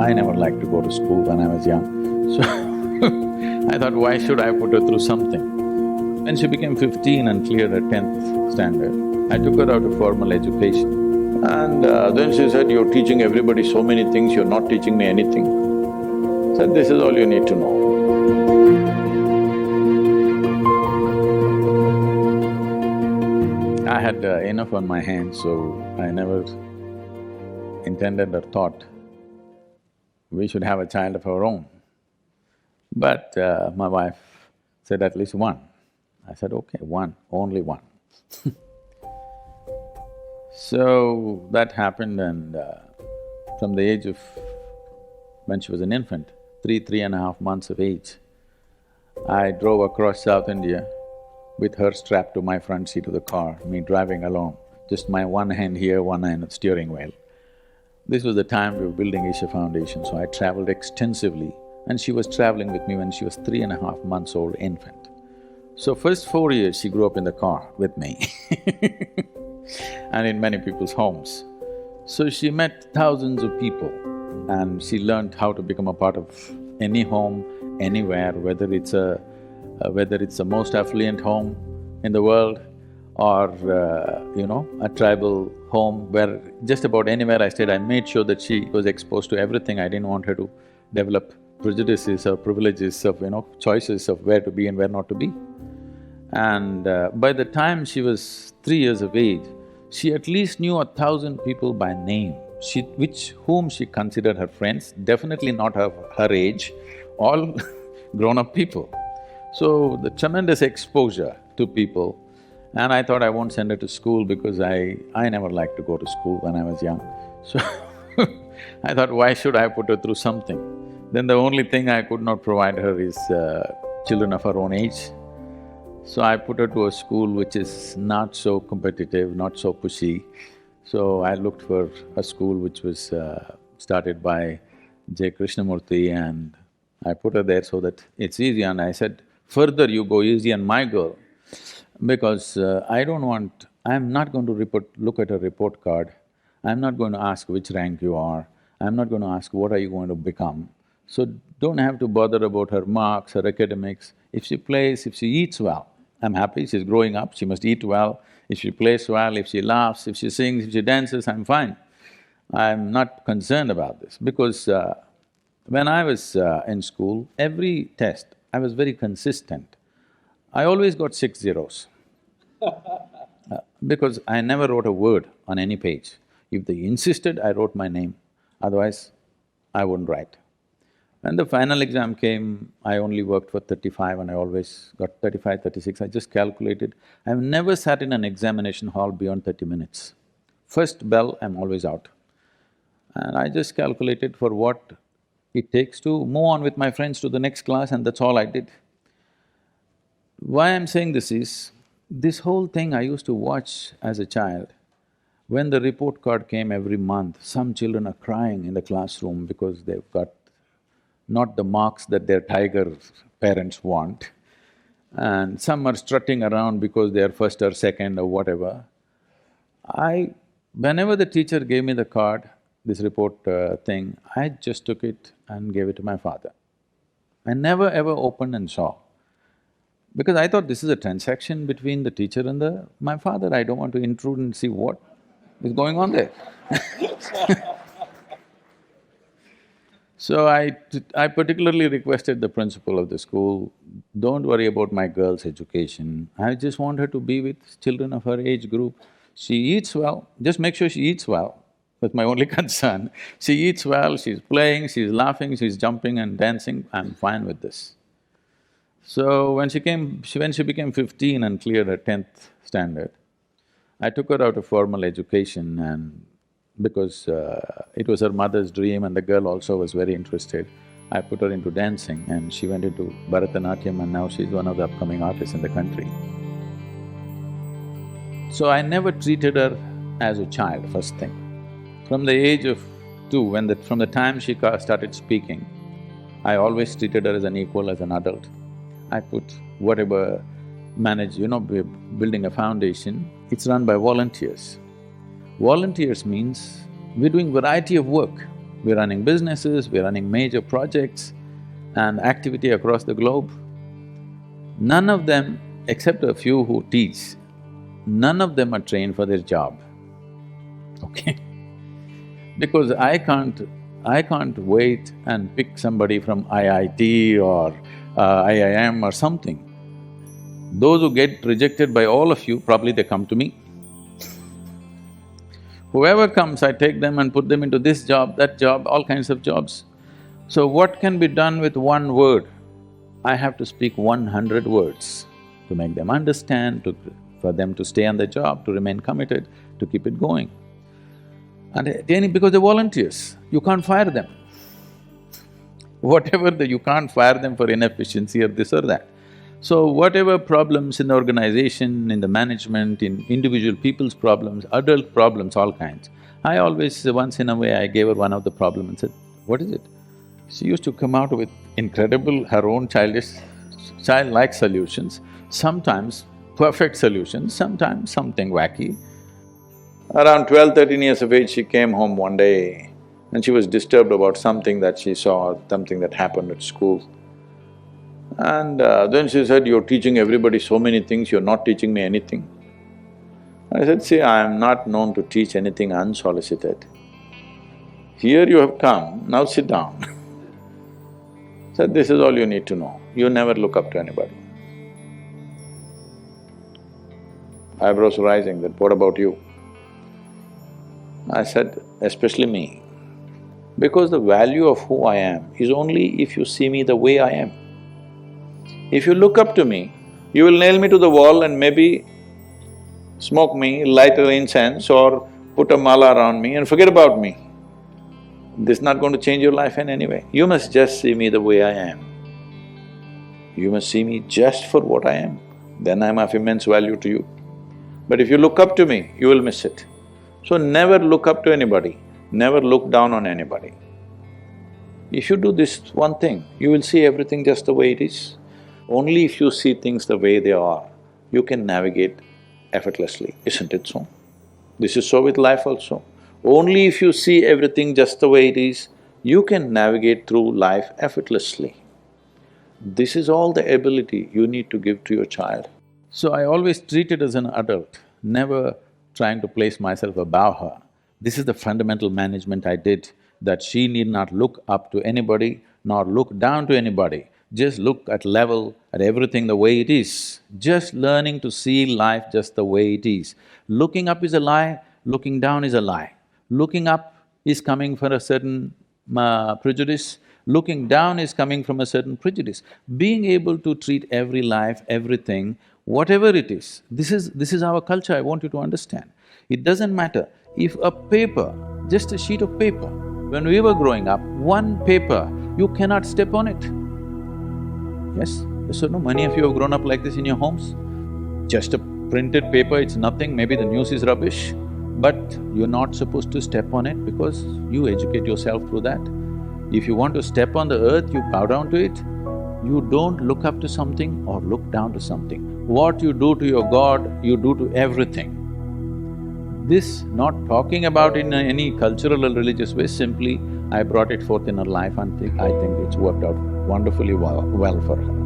I never liked to go to school when I was young, so I thought, why should I put her through something? When she became 15 and cleared her 10th standard, I took her out of formal education. And then she said, "You're teaching everybody so many things, you're not teaching me anything." I said, "This is all you need to know." I had enough on my hands, so I never intended or thought we should have a child of our own. But my wife said at least one. I said, okay, one, only one. So that happened, and from the age of… when she was an infant, 3.5 months of age, I drove across South India with her strapped to my front seat of the car, me driving alone, just my one hand here, one hand on the steering wheel. This was the time we were building Isha Foundation, so I traveled extensively, and she was traveling with me when she was 3.5 months old infant. So first 4 years she grew up in the car with me and in many people's homes. So she met thousands of people and she learned how to become a part of any home, anywhere, whether it's the most affluent home in the world or, a tribal home where just about anywhere I stayed, I made sure that she was exposed to everything. I didn't want her to develop prejudices or privileges of, choices of where to be and where not to be. And by the time she was 3 years of age, she at least knew 1,000 people by name, whom she considered her friends, definitely not her age, all grown-up people. So the tremendous exposure to people, and I thought I won't send her to school because I never liked to go to school when I was young. So I thought, why should I put her through something? Then the only thing I could not provide her is children of her own age. So I put her to a school which is not so competitive, not so pushy. So I looked for a school which was started by J. Krishnamurti, and I put her there so that it's easy. And I said, further you go easy on my girl, because I'm not going to look at her report card. I'm not going to ask which rank you are. I'm not going to ask what are you going to become. So don't have to bother about her marks, her academics. If she plays, if she eats well, I'm happy, she's growing up, she must eat well. If she plays well, if she laughs, if she sings, if she dances, I'm fine. I'm not concerned about this because when I was in school, every test, I was very consistent. I always got 6 zeros because I never wrote a word on any page. If they insisted, I wrote my name, otherwise I wouldn't write. When the final exam came, I only worked for 35 and I always got 35, 36, I just calculated. I've never sat in an examination hall beyond 30 minutes. First bell, I'm always out. And I just calculated for what it takes to move on with my friends to the next class, and that's all I did. Why I'm saying this is, this whole thing I used to watch as a child. When the report card came every month, some children are crying in the classroom because they've got not the marks that their tiger parents want, and some are strutting around because they are first or second or whatever. Whenever the teacher gave me the card, this report thing, I just took it and gave it to my father. I never ever opened and saw, because I thought this is a transaction between the teacher and my father. I don't want to intrude and see what is going on there. So I particularly requested the principal of the school, don't worry about my girl's education, I just want her to be with children of her age group. She eats well, just make sure she eats well, that's my only concern. She eats well, she's playing, she's laughing, she's jumping and dancing, I'm fine with this. So when she became 15 and cleared her 10th standard, I took her out of formal education, and because it was her mother's dream and the girl also was very interested, I put her into dancing and she went into Bharatanatyam, and now she's one of the upcoming artists in the country. So I never treated her as a child, first thing. From the age of 2, from the time she started speaking, I always treated her as an equal, as an adult. I put whatever we're building a foundation, it's run by volunteers. Volunteers means we're doing variety of work. we're running businesses, we're running major projects and activity across the globe. None of them, except a few who teach, none of them are trained for their job, okay? Because I can't wait and pick somebody from IIT or IIM or something. Those who get rejected by all of you, probably they come to me. Whoever comes, I take them and put them into this job, that job, all kinds of jobs. So what can be done with one word? I have to speak 100 words to make them understand, for them to stay on the job, to remain committed, to keep it going. And because they're volunteers, you can't fire them. You can't fire them for inefficiency or this or that. So whatever problems in the organization, in the management, in individual people's problems, adult problems, all kinds, I always, once in a way, I gave her one of the problem and said, what is it? She used to come out with incredible, her own childlike solutions, sometimes perfect solutions, sometimes something wacky. Around 12, 13 years of age, she came home one day and she was disturbed about something that she saw, something that happened at school. And then she said, you're teaching everybody so many things, you're not teaching me anything. I said, see, I am not known to teach anything unsolicited. Here you have come, now sit down. Said, this is all you need to know, you never look up to anybody. Eyebrows rising, that what about you? I said, especially me, because the value of who I am is only if you see me the way I am. If you look up to me, you will nail me to the wall and maybe smoke me, light an incense or put a mala around me and forget about me. This is not going to change your life in any way. You must just see me the way I am. You must see me just for what I am, then I'm of immense value to you. But if you look up to me, you will miss it. So never look up to anybody, never look down on anybody. If you do this one thing, you will see everything just the way it is. Only if you see things the way they are, you can navigate effortlessly, isn't it so? This is so with life also. Only if you see everything just the way it is, you can navigate through life effortlessly. This is all the ability you need to give to your child. So I always treat it as an adult, never trying to place myself above her. This is the fundamental management I did, that she need not look up to anybody, nor look down to anybody. Just look at level, at everything the way it is. Just learning to see life just the way it is. Looking up is a lie, looking down is a lie. Looking up is coming from a certain prejudice, looking down is coming from a certain prejudice. Being able to treat every life, everything, whatever it is, this is our culture, I want you to understand. It doesn't matter if a paper, just a sheet of paper, when we were growing up, one paper, you cannot step on it. Yes or no? Many of you have grown up like this in your homes. Just a printed paper, it's nothing, maybe the news is rubbish, but you're not supposed to step on it because you educate yourself through that. If you want to step on the earth, you bow down to it. You don't look up to something or look down to something. What you do to your God, you do to everything. This, not talking about in any cultural or religious way, simply I brought it forth in her life and I think it's worked out wonderfully well for her.